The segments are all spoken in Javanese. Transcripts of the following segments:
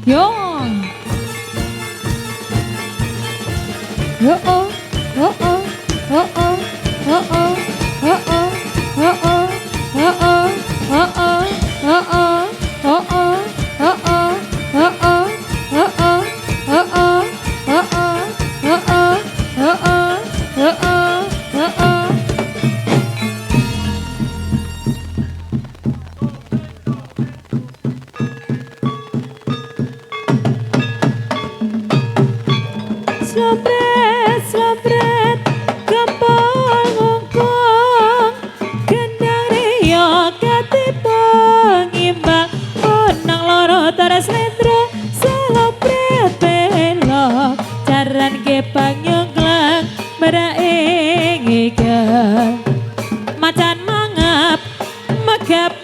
Yo. Yo oh. Oh oh. Oh oh. Oh oh. Oh oh. Oh oh. Oh oh. Oh oh. Oh oh. Oh oh. Oh oh. Oh oh. Oh oh. Oh oh. Oh oh. Oh oh. Oh oh. Oh oh. Oh oh. Slopret, slopret, kempol ngungkung, gendang riyo katipung imbang, unang loro taras lendro, slopret belok, jaran kepang nyungklang, meraing ikan, macan mangap, megap,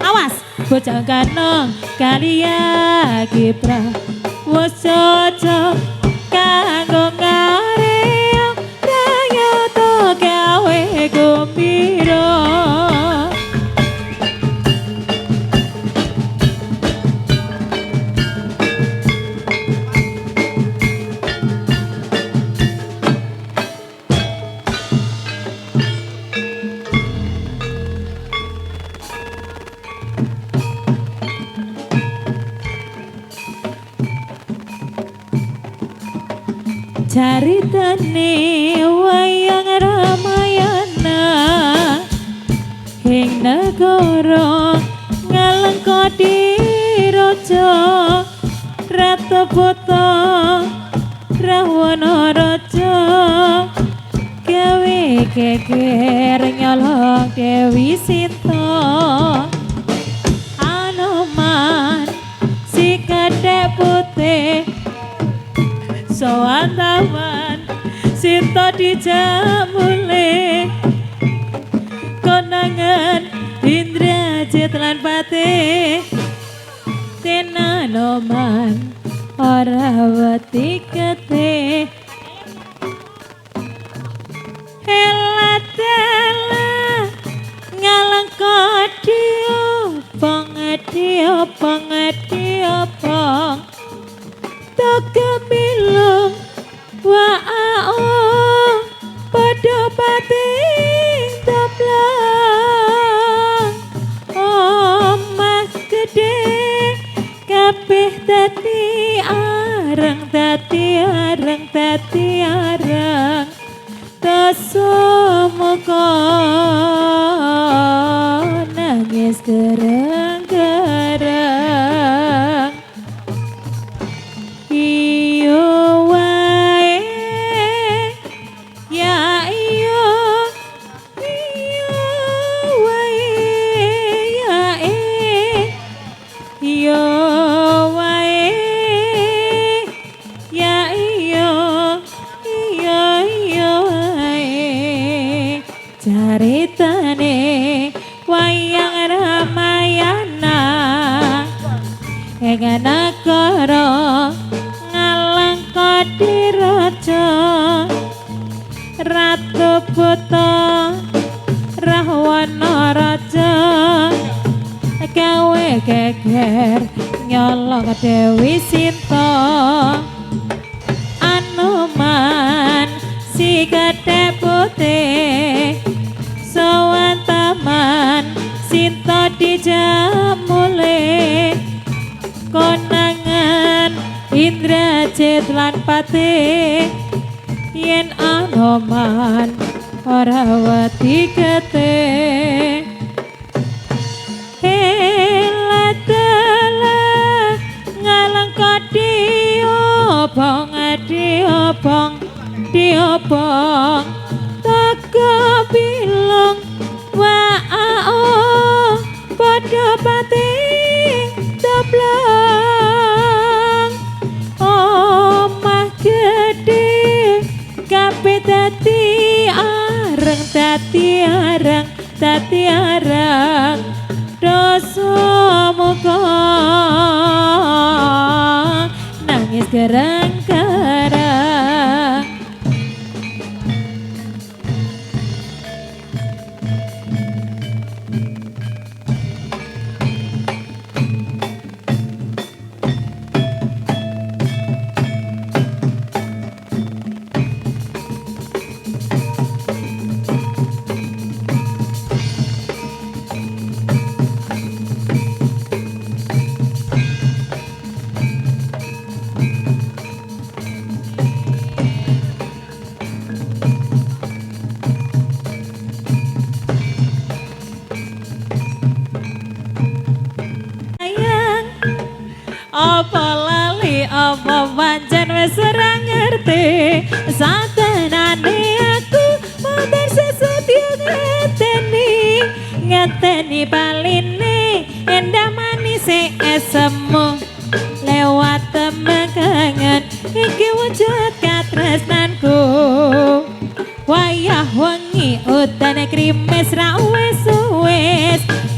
awas, bocah kanong, kalia kipra. Wes cocok kanggo ngarep rayoto gawe gembira. Caritane wayang Ramayana ing negara Ngalengkodi raja Ratapata Rahwana raja gawe geger nyolong Dewi Sita Anoman si kedek putih sowan taman Sinta dijamule konangan Indrajit lan Patih Tinanoman ora wedi getih helatela Ngalengkodi obong tak gemilung wa'aong pada pating toplang omah gede kabeh dadi areng tasomuka nangis gerang-gerang iyo wae ya iyo wae ya iyo wae ya iyo wae caritane wayang Ramayana ing negara Ngalengkodi raja Ratapata Rahwana raja gawe geger nyolong Dewi Sinta Anoman si kedek putih sowan taman Sinta dijamule konangan Indrajit lan Patih yen Anoman ora wedi getih helatela Ngalengkodi obong teka bilung wa'aong padha pating toplang omah gede kabeh dadi areng dosa muka nangis gerang-gerang ate satenane aku motor sesetyo ngeteni paline endah manis esemu lewat temekangan iki wujud katresnanku wayah wengi udan krimis ra wis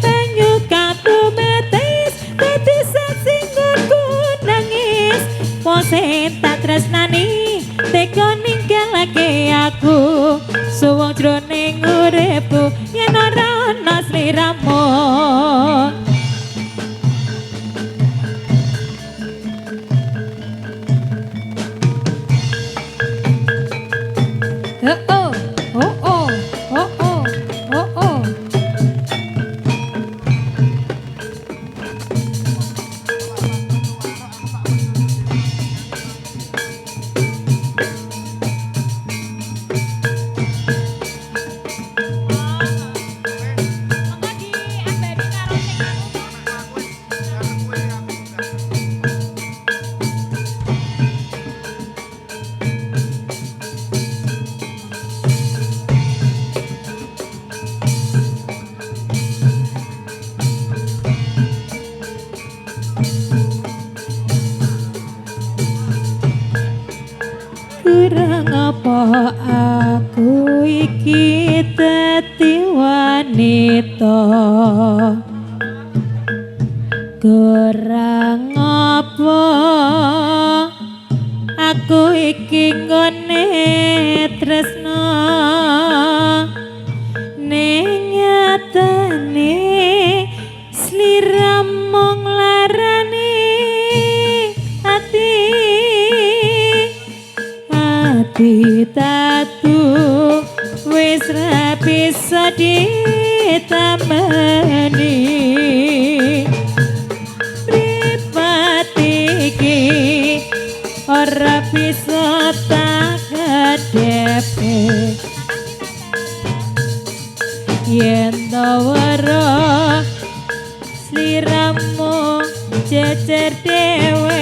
banyu katu metis dadi saksi nggonku nangis pose tak tresnani teko ninggalake aku suwung jroning uripku yen ora ana sliramu kurang apa aku iki dadi wanita kurang apa aku iki nggone tresno ning nyatane sliramu nglarani ati tatu wis ra bisa ditamani pripati iki ora bisa tak kadepe yen tawara sliramu jejer dhewe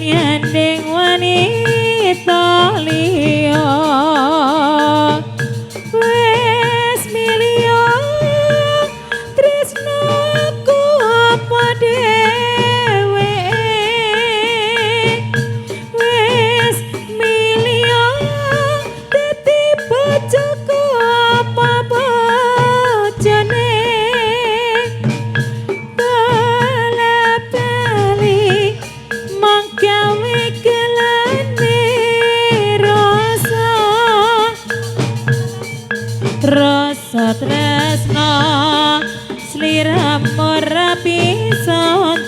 yandeng wanita liya wis milya tresnaku apa dhewe wis milya dadi bojoku apa bojone rasa tresno sliramu ra bisa